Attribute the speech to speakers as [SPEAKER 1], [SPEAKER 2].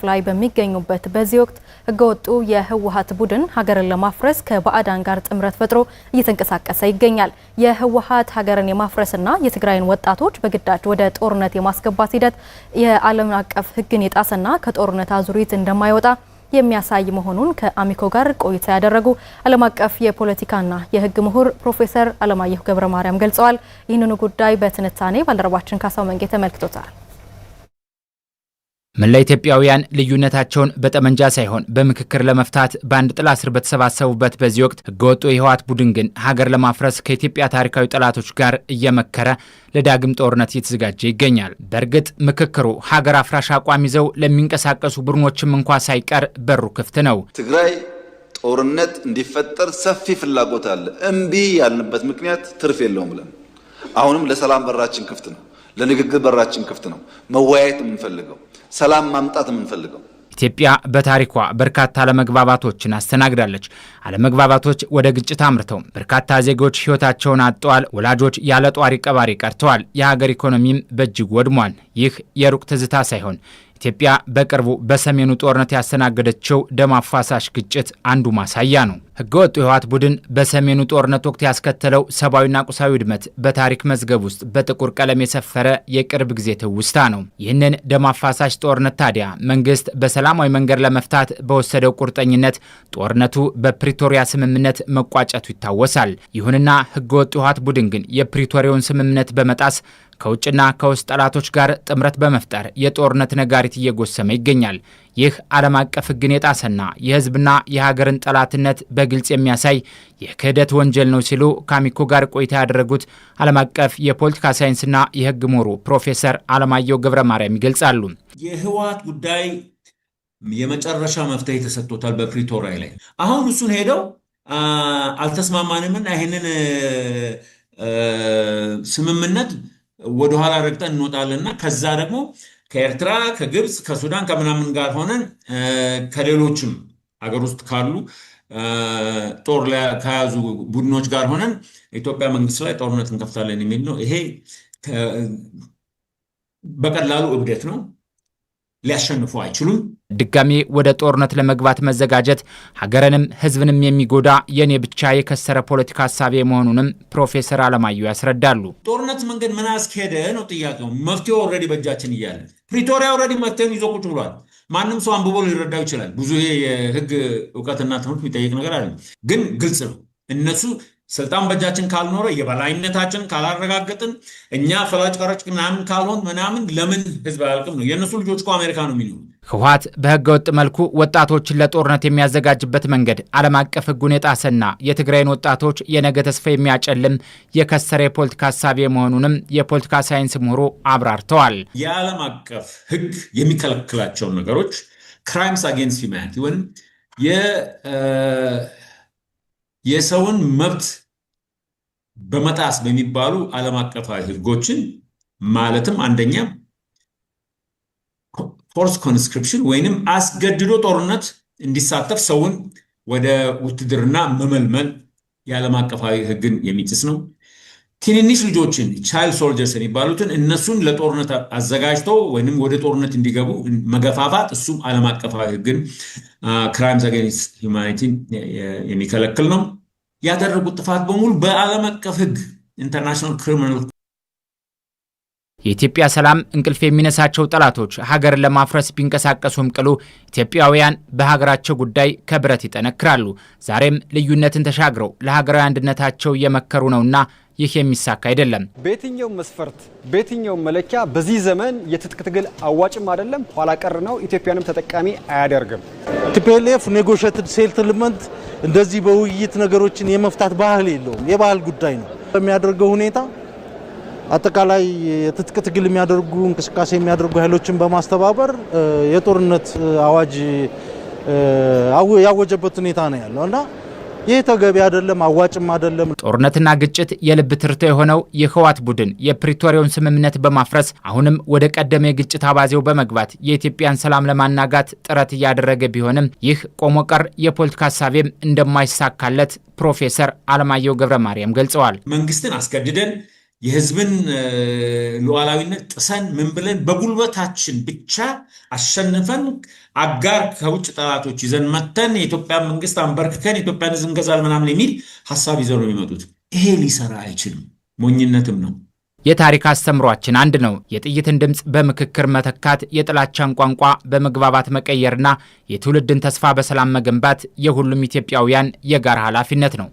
[SPEAKER 1] ላይ በሚገኙበት በዚህ ወቅት ህገወጡ የህወሓት ቡድን ሀገርን ለማፍረስ ከባዕዳን ጋር ጥምረት ፈጥሮ እየተንቀሳቀሰ ይገኛል። የህወሓት ሀገርን የማፍረስና የትግራይን ወጣቶች በግዳጅ ወደ ጦርነት የማስገባት ሂደት የዓለም አቀፍ ህግን የጣሰና ከጦርነት አዙሪት እንደማይወጣ የሚያሳይ መሆኑን ከአሚኮ ጋር ቆይታ ያደረጉ ዓለም አቀፍ የፖለቲካና የህግ ምሁር ፕሮፌሰር አለማየሁ ገብረማርያም ገልጸዋል። ይህንኑ ጉዳይ በትንታኔ ባልደረባችን ካሳው መንጌ ተመልክቶታል።
[SPEAKER 2] መላ ኢትዮጵያውያን ልዩነታቸውን በጠመንጃ ሳይሆን በምክክር ለመፍታት በአንድ ጥላ ስር በተሰባሰቡበት በዚህ ወቅት ህገወጡ የህወሓት ቡድን ግን ሀገር ለማፍረስ ከኢትዮጵያ ታሪካዊ ጠላቶች ጋር እየመከረ ለዳግም ጦርነት እየተዘጋጀ ይገኛል። በእርግጥ ምክክሩ ሀገር አፍራሽ አቋም ይዘው ለሚንቀሳቀሱ ቡድኖችም እንኳ ሳይቀር በሩ ክፍት ነው።
[SPEAKER 3] ትግራይ ጦርነት እንዲፈጠር ሰፊ ፍላጎት አለ። እምቢ ያልንበት ምክንያት ትርፍ የለውም ብለን አሁንም ለሰላም በራችን ክፍት ነው። ለንግግር በራችን ክፍት ነው። መወያየት የምንፈልገው ሰላም ማምጣት የምንፈልገው።
[SPEAKER 2] ኢትዮጵያ በታሪኳ በርካታ አለመግባባቶችን አስተናግዳለች። አለመግባባቶች ወደ ግጭት አምርተው በርካታ ዜጎች ህይወታቸውን አጥተዋል። ወላጆች ያለ ጧሪ ቀባሪ ቀርተዋል። የሀገር ኢኮኖሚም በእጅጉ ወድሟል። ይህ የሩቅ ትዝታ ሳይሆን ኢትዮጵያ በቅርቡ በሰሜኑ ጦርነት ያስተናገደችው ደም አፋሳሽ ግጭት አንዱ ማሳያ ነው። ህገወጡ የህወሓት ቡድን በሰሜኑ ጦርነት ወቅት ያስከተለው ሰብአዊና ቁሳዊ ውድመት በታሪክ መዝገብ ውስጥ በጥቁር ቀለም የሰፈረ የቅርብ ጊዜ ትውስታ ነው። ይህንን ደም አፋሳሽ ጦርነት ታዲያ መንግስት በሰላማዊ መንገድ ለመፍታት በወሰደው ቁርጠኝነት ጦርነቱ በፕሪቶሪያ ስምምነት መቋጨቱ ይታወሳል። ይሁንና ህገወጡ የህወሓት ቡድን ግን የፕሪቶሪያውን ስምምነት በመጣስ ከውጭና ከውስጥ ጠላቶች ጋር ጥምረት በመፍጠር የጦርነት ነጋሪት እየጎሰመ ይገኛል። ይህ ዓለም አቀፍ ህግን የጣሰና የህዝብና የሀገርን ጠላትነት በግልጽ የሚያሳይ የክህደት ወንጀል ነው ሲሉ ከአሚኮ ጋር ቆይታ ያደረጉት ዓለም አቀፍ የፖለቲካ ሳይንስና የህግ ምሁሩ ፕሮፌሰር አለማየሁ ገብረማርያም ይገልጻሉ።
[SPEAKER 4] የህወሓት ጉዳይ የመጨረሻ መፍትሄ ተሰጥቶታል በፕሪቶሪያ ላይ። አሁን እሱን ሄደው አልተስማማንምና ይሄንን ስምምነት ወደ ኋላ ረግጠን እንወጣለንና ከዛ ደግሞ ከኤርትራ ከግብጽ ከሱዳን ከምናምን ጋር ሆነን ከሌሎችም አገር ውስጥ ካሉ ጦር ላይ ከያዙ ቡድኖች ጋር ሆነን ኢትዮጵያ መንግስት ላይ ጦርነት እንከፍታለን የሚል ነው። ይሄ በቀላሉ እብደት ነው። ሊያሸንፉ አይችሉም።
[SPEAKER 2] ድጋሚ ወደ ጦርነት ለመግባት መዘጋጀት ሀገርንም ህዝብንም የሚጎዳ የኔ ብቻ የከሰረ ፖለቲካ ሐሳብ መሆኑንም ፕሮፌሰር አለማየሁ ያስረዳሉ።
[SPEAKER 4] ጦርነት መንገድ ምን አስከሄደ ነው ጥያቄው። መፍትሄው ኦልሬዲ በእጃችን እያለ ፕሪቶሪያ ኦልሬዲ መፍትሄውን ይዞ ቁጭ ብሏል። ማንም ሰው አንብቦ ሊረዳው ይችላል። ብዙ ይሄ የህግ እውቀትና ትምህርት የሚጠይቅ ነገር አይደለም፣ ግን ግልጽ ነው። እነሱ ስልጣን በእጃችን ካልኖረ የበላይነታችን ካላረጋገጥን እኛ ፈላጭ ቀራጭ ምናምን ካልሆን ምናምን ለምን ህዝብ አያልቅም ነው። የእነሱ ልጆች እኮ አሜሪካ ነው የሚኖሩ።
[SPEAKER 2] ህወሓት በህገወጥ መልኩ ወጣቶችን ለጦርነት የሚያዘጋጅበት መንገድ ዓለም አቀፍ ህጉን የጣሰና የትግራይን ወጣቶች የነገ ተስፋ የሚያጨልም የከሰረ የፖለቲካ ሐሳብ መሆኑንም የፖለቲካ ሳይንስ ምሁሩ አብራርተዋል።
[SPEAKER 4] የዓለም አቀፍ ህግ የሚከለክላቸውን ነገሮች ክራይምስ አጌንስት ሂውማኒቲ ወይም የሰውን መብት በመጣስ በሚባሉ ዓለም አቀፋዊ ህጎችን ማለትም አንደኛ ፎርስ ኮንስክሪፕሽን ወይንም አስገድዶ ጦርነት እንዲሳተፍ ሰውን ወደ ውትድርና መመልመል የዓለም አቀፋዊ ህግን የሚጥስ ነው። ትንንሽ ልጆችን ቻይልድ ሶልጀርስ የሚባሉትን እነሱን ለጦርነት አዘጋጅቶ ወይንም ወደ ጦርነት እንዲገቡ መገፋፋት እሱም ዓለም አቀፋዊ ህግን ክራይምስ አጌንስት ሂውማኒቲ የሚከለክል ነው። ያደረጉት ጥፋት በሙሉ በዓለም አቀፍ ህግ ኢንተርናሽናል ክሪሚናል።
[SPEAKER 2] የኢትዮጵያ ሰላም እንቅልፍ የሚነሳቸው ጠላቶች ሀገርን ለማፍረስ ቢንቀሳቀሱም ቅሉ ኢትዮጵያውያን በሀገራቸው ጉዳይ ከብረት ይጠነክራሉ። ዛሬም ልዩነትን ተሻግረው ለሀገራዊ አንድነታቸው እየመከሩ ነውና ይህ የሚሳካ አይደለም።
[SPEAKER 5] በየትኛው መስፈርት በየትኛው መለኪያ በዚህ ዘመን የትጥቅ ትግል አዋጭም አይደለም፣ ኋላ ቀር ነው፣ ኢትዮጵያንም ተጠቃሚ አያደርግም።
[SPEAKER 6] ቲፒኤልኤፍ ኔጎሽየትድ ሴትልመንት እንደዚህ በውይይት ነገሮችን የመፍታት ባህል የለውም። የባህል ጉዳይ ነው። በሚያደርገው ሁኔታ አጠቃላይ የትጥቅ ትግል የሚያደርጉ እንቅስቃሴ የሚያደርጉ ኃይሎችን በማስተባበር የጦርነት አዋጅ ያወጀበት ሁኔታ ነው ያለውና ይህ ተገቢ አይደለም፣ አዋጭም አይደለም።
[SPEAKER 2] ጦርነትና ግጭት የልብ ትርታ የሆነው የህወሓት ቡድን የፕሪቶሪያውን ስምምነት በማፍረስ አሁንም ወደ ቀደመ የግጭት አባዜው በመግባት የኢትዮጵያን ሰላም ለማናጋት ጥረት እያደረገ ቢሆንም ይህ ቆሞ ቀር የፖለቲካ ሐሳብም እንደማይሳካለት ፕሮፌሰር አለማየሁ ገብረማርያም ገልጸዋል።
[SPEAKER 4] መንግስትን አስገድደን የህዝብን ሉዓላዊነት ጥሰን ምን ብለን በጉልበታችን ብቻ አሸንፈን አጋር ከውጭ ጠላቶች ይዘን መተን የኢትዮጵያ መንግስት አንበርክከን የኢትዮጵያን ህዝብ እንገዛል ምናምን የሚል ሐሳብ ይዘው ነው የሚመጡት። ይሄ ሊሰራ አይችልም፣ ሞኝነትም ነው።
[SPEAKER 2] የታሪክ አስተምሯችን አንድ ነው። የጥይትን ድምፅ በምክክር መተካት፣ የጥላቻን ቋንቋ በመግባባት መቀየርና የትውልድን ተስፋ በሰላም መገንባት የሁሉም ኢትዮጵያውያን የጋራ ኃላፊነት ነው።